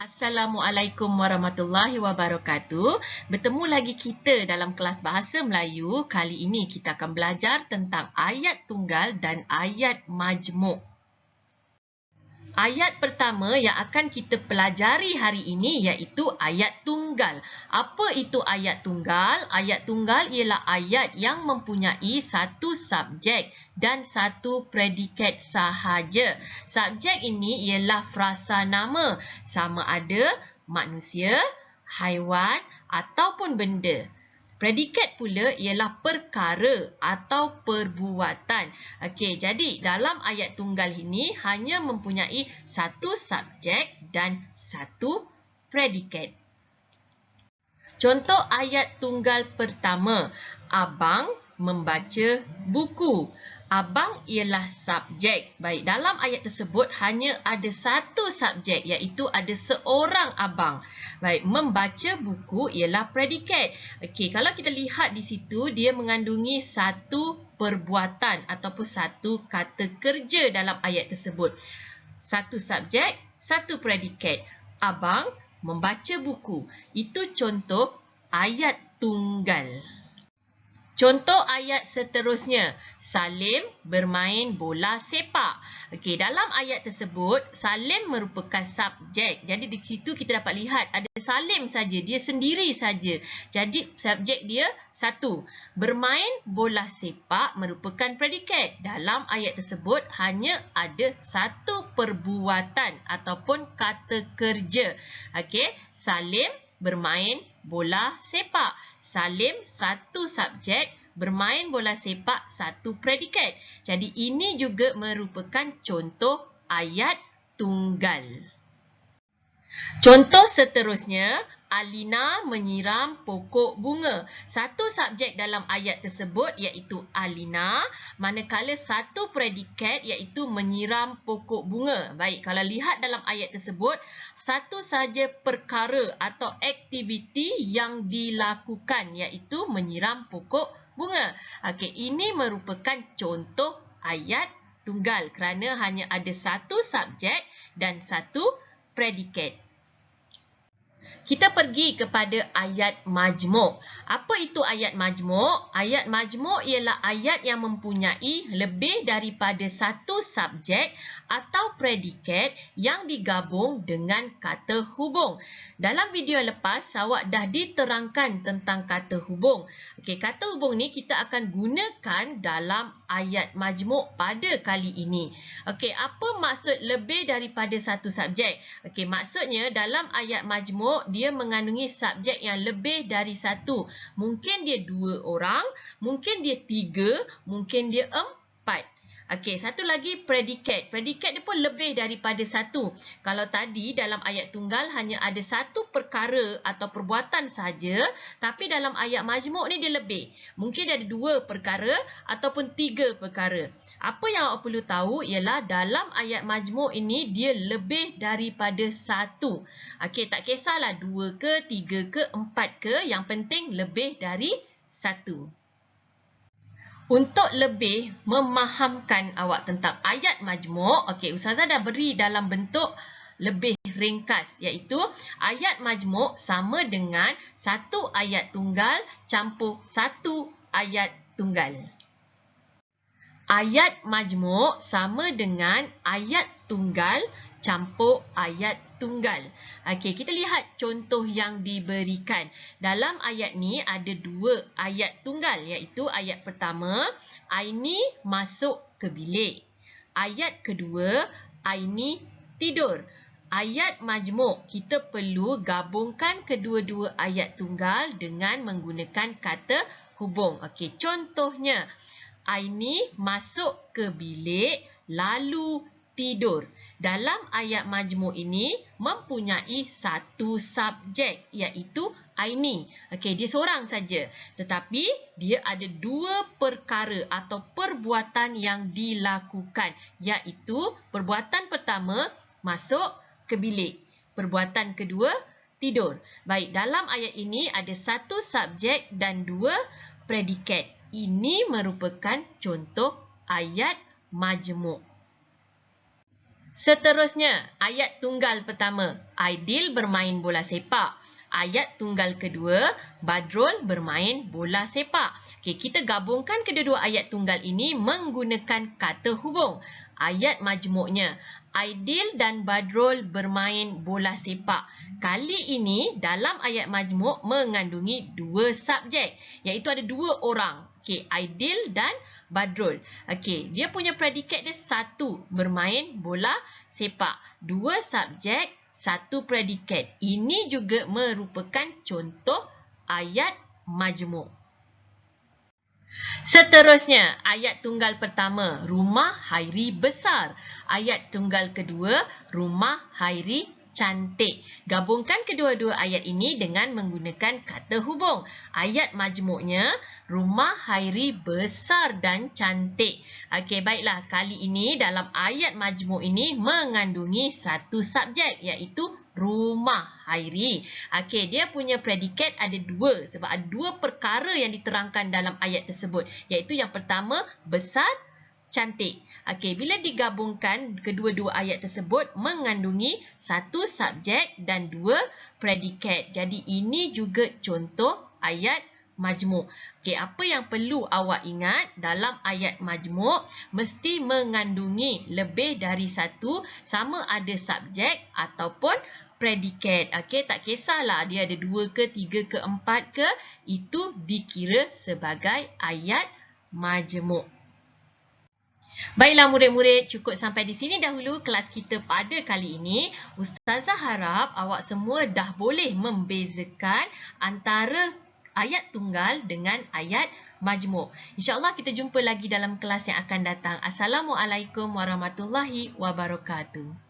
Assalamualaikum warahmatullahi wabarakatuh. Bertemu lagi kita dalam kelas Bahasa Melayu. Kali ini kita akan belajar tentang ayat tunggal dan ayat majmuk. Ayat pertama yang akan kita pelajari hari ini iaitu ayat tunggal. Apa itu ayat tunggal? Ayat tunggal ialah ayat yang mempunyai satu subjek dan satu predikat sahaja. Subjek ini ialah frasa nama, sama ada manusia, haiwan ataupun benda. Predikat pula ialah perkara atau perbuatan. Okey, jadi dalam ayat tunggal ini hanya mempunyai satu subjek dan satu predikat. Contoh ayat tunggal pertama, Abang membaca buku. Abang ialah subjek. Baik, dalam ayat tersebut hanya ada satu subjek iaitu ada seorang abang. Baik, membaca buku ialah predikat. Okey, kalau kita lihat di situ dia mengandungi satu perbuatan ataupun satu kata kerja dalam ayat tersebut. Satu subjek, satu predikat. Abang membaca buku. Itu contoh ayat tunggal. Contoh ayat seterusnya, Salim bermain bola sepak. Okey, dalam ayat tersebut, Salim merupakan subjek. Jadi di situ kita dapat lihat ada Salim saja, dia sendiri saja. Jadi subjek dia satu. Bermain bola sepak merupakan predikat. Dalam ayat tersebut hanya ada satu perbuatan ataupun kata kerja. Okey, Salim bermain bola sepak. Salim satu subjek, bermain bola sepak satu predikat. Jadi ini juga merupakan contoh ayat tunggal. Contoh seterusnya, Alina menyiram pokok bunga. Satu subjek dalam ayat tersebut iaitu Alina, manakala satu predikat iaitu menyiram pokok bunga. Baik, kalau lihat dalam ayat tersebut, satu saja perkara atau aktiviti yang dilakukan iaitu menyiram pokok bunga. Okey, ini merupakan contoh ayat tunggal kerana hanya ada satu subjek dan satu predikat. Kita pergi kepada ayat majmuk. Apa itu ayat majmuk? Ayat majmuk ialah ayat yang mempunyai lebih daripada satu subjek atau predikat yang digabung dengan kata hubung. Dalam video lepas, awak dah diterangkan tentang kata hubung. Okey, kata hubung ni kita akan gunakan dalam ayat majmuk pada kali ini. Okey, apa maksud lebih daripada satu subjek? Okey, maksudnya dalam ayat majmuk dia mengandungi subjek yang lebih dari satu. Mungkin dia dua orang, mungkin dia tiga, mungkin dia empat. Okey, satu lagi predikat. Predikat dia pun lebih daripada satu. Kalau tadi dalam ayat tunggal hanya ada satu perkara atau perbuatan sahaja, tapi dalam ayat majmuk ni dia lebih. Mungkin dia ada dua perkara ataupun tiga perkara. Apa yang awak perlu tahu ialah dalam ayat majmuk ini dia lebih daripada satu. Okey, tak kisahlah dua ke, tiga ke, empat ke, yang penting lebih dari satu. Untuk lebih memahamkan awak tentang ayat majmuk, okey, Ustazah dah beri dalam bentuk lebih ringkas, iaitu ayat majmuk sama dengan satu ayat tunggal campur satu ayat tunggal. Ayat majmuk sama dengan ayat tunggal campur ayat tunggal. Okey, kita lihat contoh yang diberikan. Dalam ayat ni ada dua ayat tunggal, iaitu ayat pertama, Aini masuk ke bilik. Ayat kedua, Aini tidur. Ayat majmuk, kita perlu gabungkan kedua-dua ayat tunggal dengan menggunakan kata hubung. Okey, contohnya, Aini masuk ke bilik lalu tidur. Dalam ayat majmuk ini mempunyai satu subjek iaitu Aini. Okey, dia seorang saja. Tetapi dia ada dua perkara atau perbuatan yang dilakukan, iaitu perbuatan pertama masuk ke bilik. Perbuatan kedua tidur. Baik, dalam ayat ini ada satu subjek dan dua predikat. Ini merupakan contoh ayat majmuk. Seterusnya, ayat tunggal pertama, Aidil bermain bola sepak. Ayat tunggal kedua, Badrul bermain bola sepak. Okey, kita gabungkan kedua-dua ayat tunggal ini menggunakan kata hubung. Ayat majmuknya, Aidil dan Badrul bermain bola sepak. Kali ini dalam ayat majmuk mengandungi dua subjek, iaitu ada dua orang. Okey, Aidil dan Badrul. Okey, dia punya predikat dia satu, bermain bola sepak. Dua subjek, satu predikat. Ini juga merupakan contoh ayat majmuk. Seterusnya, ayat tunggal pertama, rumah Hairi besar. Ayat tunggal kedua, rumah Hairi cantik. Gabungkan kedua-dua ayat ini dengan menggunakan kata hubung. Ayat majmuknya, rumah Hairi besar dan cantik. Okey, baiklah. Kali ini dalam ayat majmuk ini mengandungi satu subjek, iaitu rumah Hairi. Okey, dia punya predikat ada dua sebab ada dua perkara yang diterangkan dalam ayat tersebut, iaitu yang pertama, besar, cantik. Okey, bila digabungkan kedua-dua ayat tersebut mengandungi satu subjek dan dua predikat. Jadi ini juga contoh ayat majmuk. Okey, apa yang perlu awak ingat dalam ayat majmuk mesti mengandungi lebih dari satu, sama ada subjek ataupun predikat. Okey, tak kisahlah dia ada dua ke, tiga ke, empat ke, itu dikira sebagai ayat majmuk. Baiklah murid-murid, cukup sampai di sini dahulu kelas kita pada kali ini. Ustazah harap awak semua dah boleh membezakan antara ayat tunggal dengan ayat majmuk. InsyaAllah kita jumpa lagi dalam kelas yang akan datang. Assalamualaikum warahmatullahi wabarakatuh.